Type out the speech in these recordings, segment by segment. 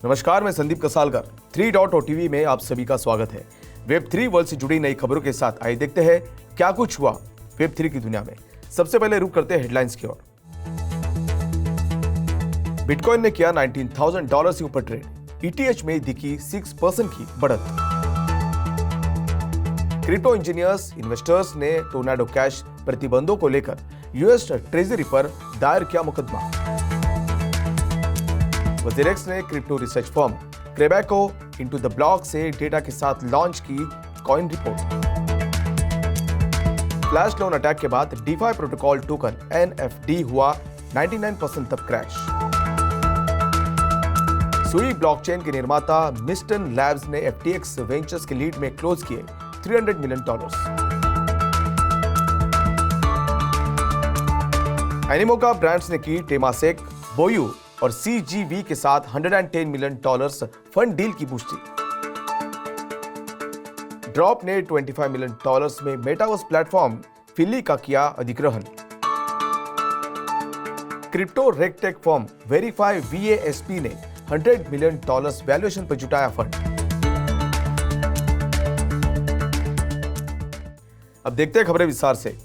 नमस्कार, मैं संदीप कसालकर। 3.OTV में आप सभी का स्वागत है। वेब3 वर्ल्ड से जुड़ी नई खबरों के साथ आइए देखते हैं क्या कुछ हुआ वेब3 की दुनिया में। सबसे पहले रुक करते हैं हेडलाइंस की ओर। बिटकॉइन ने किया $19,000 से ऊपर ट्रेड। ETH में दिखी 6% की बढ़त। क्रिप्टो इंजीनियर्स इन्वेस्टर्स ने टोर्नेडो कैश प्रतिबंधों को लेकर यूएस ट्रेजरी पर दायर किया मुकदमा। वजीरेक्स ने crypto research firm Crebaco into the block से डेटा के साथ लॉन्च की coin report. Flash loan attack के बाद डीफाई प्रोटोकॉल टोकन NFT हुआ 99% तक क्रैश। सुई ब्लॉकचेन के निर्माता मिस्टन लैब्स ने FTX वेंचर्स के लीड में क्लोज किए $300 मिलियन। एनिमोका ब्रांड्स ने की टेमासेक, बोयू और CGV के साथ $110 मिलियन फंड डील की पुष्टि। ड्रॉप ने $25 मिलियन में मेटावर्स प्लेटफॉर्म फिली का किया अधिग्रहण। Crypto regtech firm verify VASP ने $100 मिलियन वैल्यूएशन पर जुटाया फंड। अब देखते हैं खबरें विस्तार से।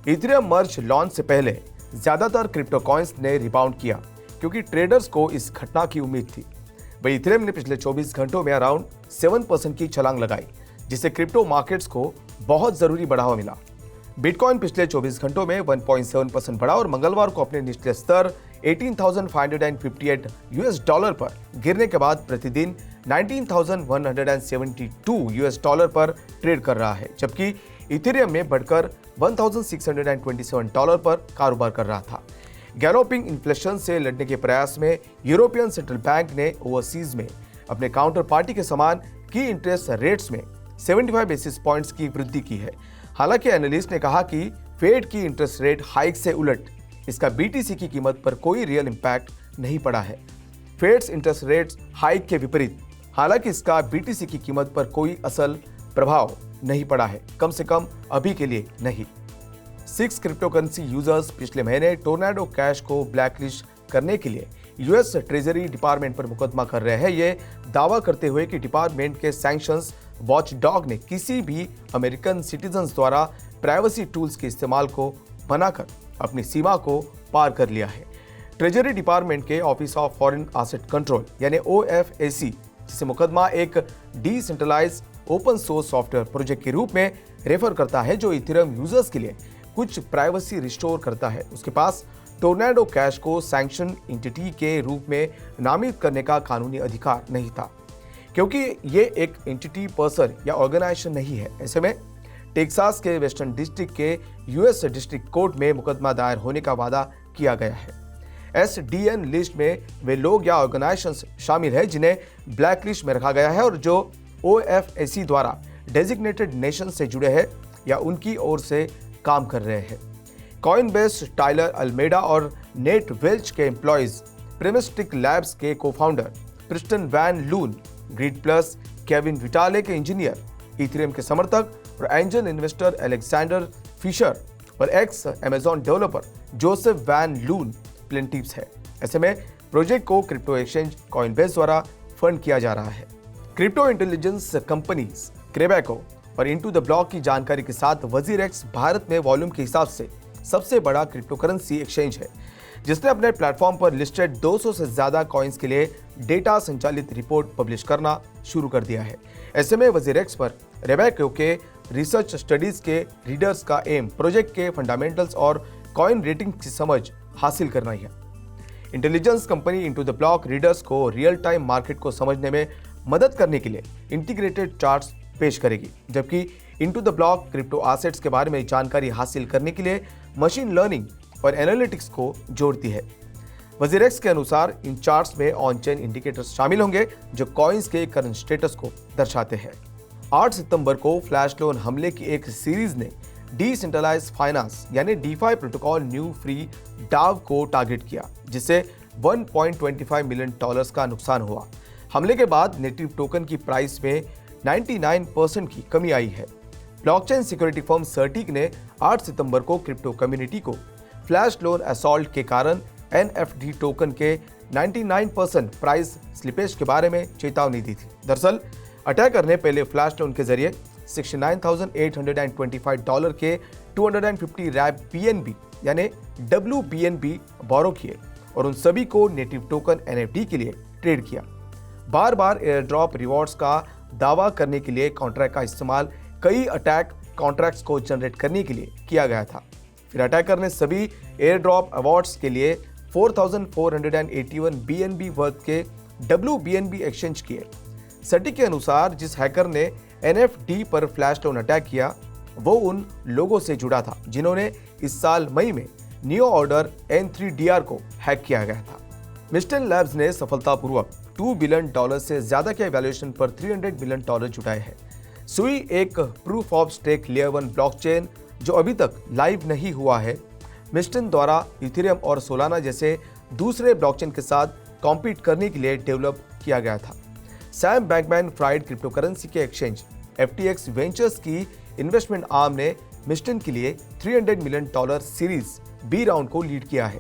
इथेरियम मर्ज लॉन्च से पहले ज्यादातर क्रिप्टो कॉइन्स ने रिबाउंड किया क्योंकि ट्रेडर्स को इस घटना की उम्मीद थी। वही इथेरियम ने पिछले 24 घंटों में अराउंड 7% की छलांग लगाई, जिससे क्रिप्टो मार्केट्स को बहुत जरूरी बढ़ावा मिला। बिटकॉइन पिछले 24 घंटों में 1.7% बढ़ा और मंगलवार को अपने निचले स्तर $18,558 पर गिरने के बाद प्रतिदिन $19,172 पर ट्रेड कर रहा है, जबकि इथेरियम में बढ़कर $1,627 पर कारोबार कर रहा था। गैलोपिंग इन्फ्लेशन से लड़ने के प्रयास में यूरोपियन सेंट्रल बैंक ने ओवरसीज में अपने काउंटर पार्टी के समान की इंटरेस्ट रेट्स में 75 बेसिस पॉइंट्स की वृद्धि की है। हालांकि एनालिस्ट ने कहा कि फेड की इंटरेस्ट रेट हाइक से उलट इसका BTC की कीमत पर कोई रियल इंपैक्ट नहीं पड़ा है। फेड्स इंटरेस्ट रेट्स हाइक के विपरीत हालांकि इसका BTC की कीमत पर कोई असल प्रभाव नहीं पड़ा है, कम से कम अभी के लिए नहीं। 6 क्रिप्टोकरेंसी यूजर्स पिछले महीने टोर्नेडो कैश को ब्लैकलिस्ट करने के लिए यूएस ट्रेजरी डिपार्टमेंट पर मुकदमा कर रहे हैं, ये दावा करते हुए कि डिपार्टमेंट के सैंक्शंस वॉचडॉग ने किसी भी अमेरिकन सिटीजन्स द्वारा प्राइवेसी टूल्स के इस्तेमाल को बनाकर अपनी सीमा को पार कर लिया है। ट्रेजरी डिपार्टमेंट के office of foreign asset control यानी OFAC जिसे मुकदमा एक decentralised open source software project के रूप में रेफर करता है जो इथेरियम यूजर्स के लिए कुछ प्राइवेसी रिस्टोर करता है। उसके पास टोर्नेडो कैश को सैंक्शन एंटिटी के रूप में नामित करने का कानूनी अधिकार नहीं था, क्योंकि ये एक एंटिटी, पर्सन या ऑर्गेनाइजेशन नहीं है। ऐसे में टेक्सास के वेस्टर्न डिस्ट्रिक्ट के US डिस्ट्रिक्ट कोर्ट में मुकदमा दायर होने का वादा किया गया है। SDN लिस्ट में वे लोग या ऑर्गेनाइजेशंस शामिल हैं जिन्हें ब्लैक लिस्ट में रखा गया है और जो OFAC द्वारा डेजिग्नेटेड नेशन से जुड़े हैं या उनकी ओर से काम कर रहे हैं। कॉइनबेस टाइलर अल्मेडा और नेट वेल्च के एम्प्लॉइज, प्रिमिस्टिक लैब्स के cofounder Preston Van Loon, Grid Plus Kevin Vitale के इंजीनियर, इथेरियम के समर्थक और एंजल इन्वेस्टर अलेक्जेंडर फिशर और ex Amazon developer Joseph Van Loon प्लेंटिव्स है। ऐसे में प्रोजेक्ट को क्रिप्टो एक्सचेंज कॉइनबेस द्वारा फंड किया जा रहा है। क्रिप्टो इंटेलिजेंस कंपनीज क्रेबैको और इनटू द ब्लॉक की जानकारी के साथ वजीरेक्स भारत में वॉल्यूम के हिसाब से सबसे बड़ा क्रिप्टोकरेंसी एक्सचेंज है, जिसने अपने प्लेटफॉर्म पर लिस्टेड 200 से ज्यादा कॉइन्स के लिए डेटा संचालित रिपोर्ट पब्लिश करना शुरू कर दिया है। ऐसे में वजीरेक्स पर रेबैको के रिसर्च स्टडीज के रीडर्स का एम प्रोजेक्ट के फंडामेंटल्स और कॉइन रेटिंग की समझ हासिल करना ही है। Intelligence company into the block readers को रियल टाइम मार्केट को समझने में मदद करने के लिए इंटीग्रेटेड चार्ट्स पेश करेगी, जबकि into the block crypto assets के बारे में जानकारी हासिल करने के लिए मशीन लर्निंग और एनालिटिक्स को जोड़ती है। वजीरेक्स के अनुसार इन चार्ट्स में ऑन चेन इंडिकेटर्स शामिल होंगे जो कॉइन्स के करंट स्टेटस को दर्शाते हैं। 8 सितंबर को फ्लैश लोन हमले की एक सीरीज ने डिसेंट्रलाइज्ड फाइनेंस यानी DeFi प्रोटोकॉल न्यू फ्री डाव को टारगेट किया, जिससे $1.25 मिलियन का नुकसान हुआ। हमले के बाद नेटिव टोकन की प्राइस में 99% की कमी आई है। ब्लॉकचेन सिक्योरिटी फर्म सर्टिक ने 8 सितंबर को क्रिप्टो कम्युनिटी को फ्लैश लोन असॉल्ट के कारण NFT टोकन के 99% प्राइस स्लिपेज के बारे में चेतावनी दी थी। दरअसल अटैकर ने पहले फ्लैश लोन के जरिए $69,825 के 250 रैप BNB यानी WBNB बोरो किए और उन सभी को नेटिव टोकन NFT के लिए ट्रेड किया। बार बार एयर ड्रॉप रिवॉर्ड्स का दावा करने के लिए कॉन्ट्रैक्ट का इस्तेमाल कई अटैक कॉन्ट्रैक्ट्स को जनरेट करने के लिए किया गया था। फिर अटैकर ने सभी एयर ड्रॉप अवार्ड्स के लिए 4,481 BNB वर्थ के WBNB एक्सचेंज किए। सटी के अनुसार जिस हैकर ने NFT पर फ्लैश लोन अटैक किया वो उन लोगों से जुड़ा था जिन्होंने इस साल मई में नियो ऑर्डर N3DR को हैक किया गया था। मिस्टन लैब्स ने सफलतापूर्वक $2 बिलियन से ज्यादा के वैल्यूएशन पर $300 मिलियन जुटाए हैं। सुई एक proof of stake layer 1 blockchain जो अभी तक लाइव नहीं हुआ है, मिस्टन द्वारा इथेरियम और सोलाना जैसे दूसरे ब्लॉकचेन के साथ कॉम्पीट करने के लिए डेवलप किया गया था। सैम बैंकमैन-फ्राइड क्रिप्टोकरेंसी के एक्सचेंज FTX वेंचर्स की इन्वेस्टमेंट आर्म ने मिस्टन के लिए $300 मिलियन सीरीज B राउंड को लीड किया है।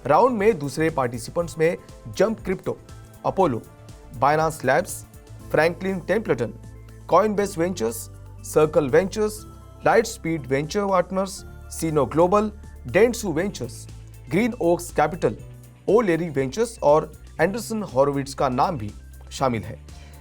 राउंड में दूसरे पार्टिसिपेंट्स में Jump Crypto, Apollo, Binance Labs, Franklin Templeton, Coinbase Ventures, Circle Ventures, Lightspeed Venture Partners, Sino Global, Dentsu Ventures, Green Oaks Capital, ओलेरी वेंचर्स और एंडरसन हॉरोविट्ज का नाम भी शामिल है।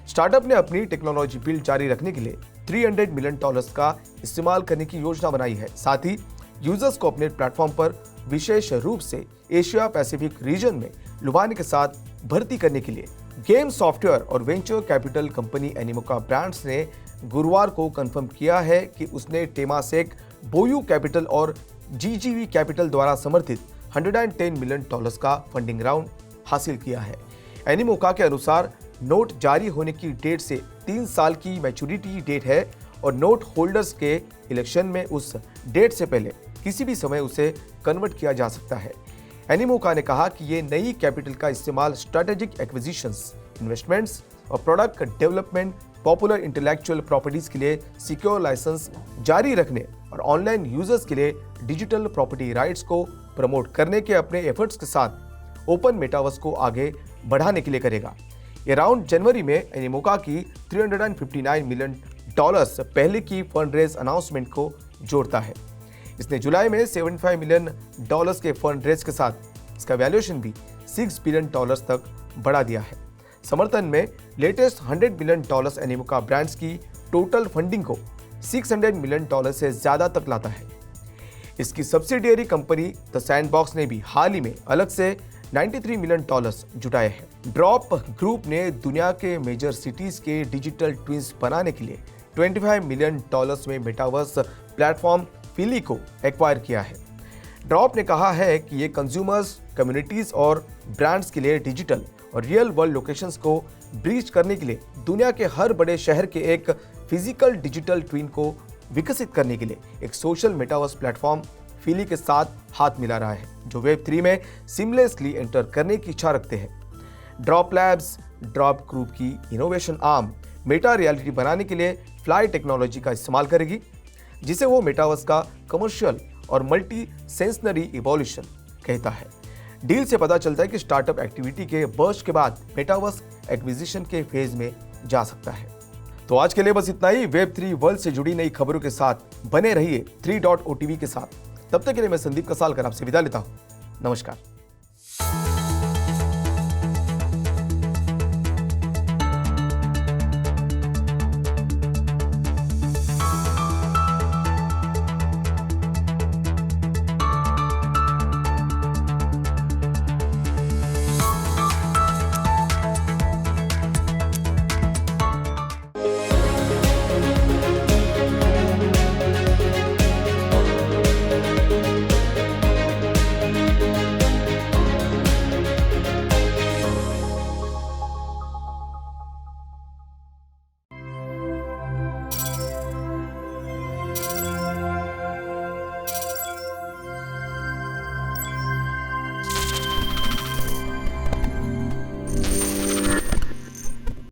स्टार्टअप ने अपनी टेक्नोलॉजी बिल्ड जारी रखने के लिए $300 मिलियन का इस्तेमाल करने की योजना बनाई है। साथ ही यूजर्स को अपने प्लेटफॉर्म पर विशेष रूप से एशिया पैसिफिक रीजन में लुभाने के साथ भर्ती करने के लिए गेम सॉफ्टवेयर और venture capital company Animoca brands ने गुरुवार को कंफर्म किया है कि उसने टेमासेक, बोयू कैपिटल और GGV कैपिटल द्वारा समर्थित $110 मिलियन का फंडिंग राउंड हासिल किया है। एनिमोका के अनुसार नोट जारी होने की डेट से 3 साल की मैच्योरिटी डेट है और नोट होल्डर्स के इलेक्शन में उस डेट से पहले किसी भी समय उसे कन्वर्ट किया जा सकता है। एनिमोका ने कहा कि ये नई कैपिटल का इस्तेमाल स्ट्रेटेजिक एक्विजिशंस, इन्वेस्टमेंट्स और product development, popular intellectual properties के लिए सिक्योर लाइसेंस जारी रखने और ऑनलाइन यूजर्स के लिए डिजिटल प्रॉपर्टी राइट्स को प्रमोट करने के अपने एफर्ट्स के साथ ओपन मेटावर्स को आगे बढ़ाने के लिए करेगा। ये राउंड जनवरी में एनिमोका की $359 मिलियन पहले की फंड रेज अनाउंसमेंट को जोड़ता है। इसने जुलाई में $75 मिलियन के फंड रेज के साथ इसका वैल्यूएशन भी $6 बिलियन तक बढ़ा दिया है। समर्थन में लेटेस्ट $100 मिलियन एनिमोका ब्रांड्स की टोटल फंडिंग को $600 मिलियन से ज्यादा तक लाता है। इसकी सब्सिडियरी कंपनी द सैंडबॉक्स ने भी हाल ही में अलग से $93 मिलियन जुटाए हैं। ड्रॉप ग्रुप ने दुनिया के मेजर सिटीज के डिजिटल ट्विन्स बनाने के लिए $25 मिलियन में मेटावर्स प्लेटफॉर्म फिली को एक्वायर किया है। ड्रॉप ने कहा है कि ये कंज्यूमर्स, कम्युनिटीज और ब्रांड्स के लिए डिजिटल और रियल वर्ल्ड लोकेशंस को ब्रीच करने के लिए दुनिया के हर बड़े शहर के एक फिजिकल डिजिटल ट्विन को विकसित करने के लिए एक सोशल मेटावर्स प्लेटफॉर्म फिली के साथ हाथ मिला रहा है, जो वेब 3 में सिमलेसली एंटर करने की इच्छा रखते हैं। ड्रॉप लैब्स, ड्रॉप ग्रुप की इनोवेशन आर्म मेटा रियलिटी बनाने के लिए फ्लाई टेक्नोलॉजी का इस्तेमाल करेगी, जिसे वो मेटावर्स का कमर्शियल और मल्टी सेंसनरी इवोल्यूशन कहता है। डील से पता चलता है कि स्टार्टअप एक्टिविटी के बर्स्ट के बाद मेटावर्स एक्विजिशन के फेज में जा सकता है। तो आज के लिए बस इतना ही। वेब 3 वर्ल्ड से जुड़ी नई खबरों के साथ बने रहिए 3.OTV के साथ। तब तक के लिए मैं संदीप कसालकर आपसे विदा लेता हूं। नमस्कार।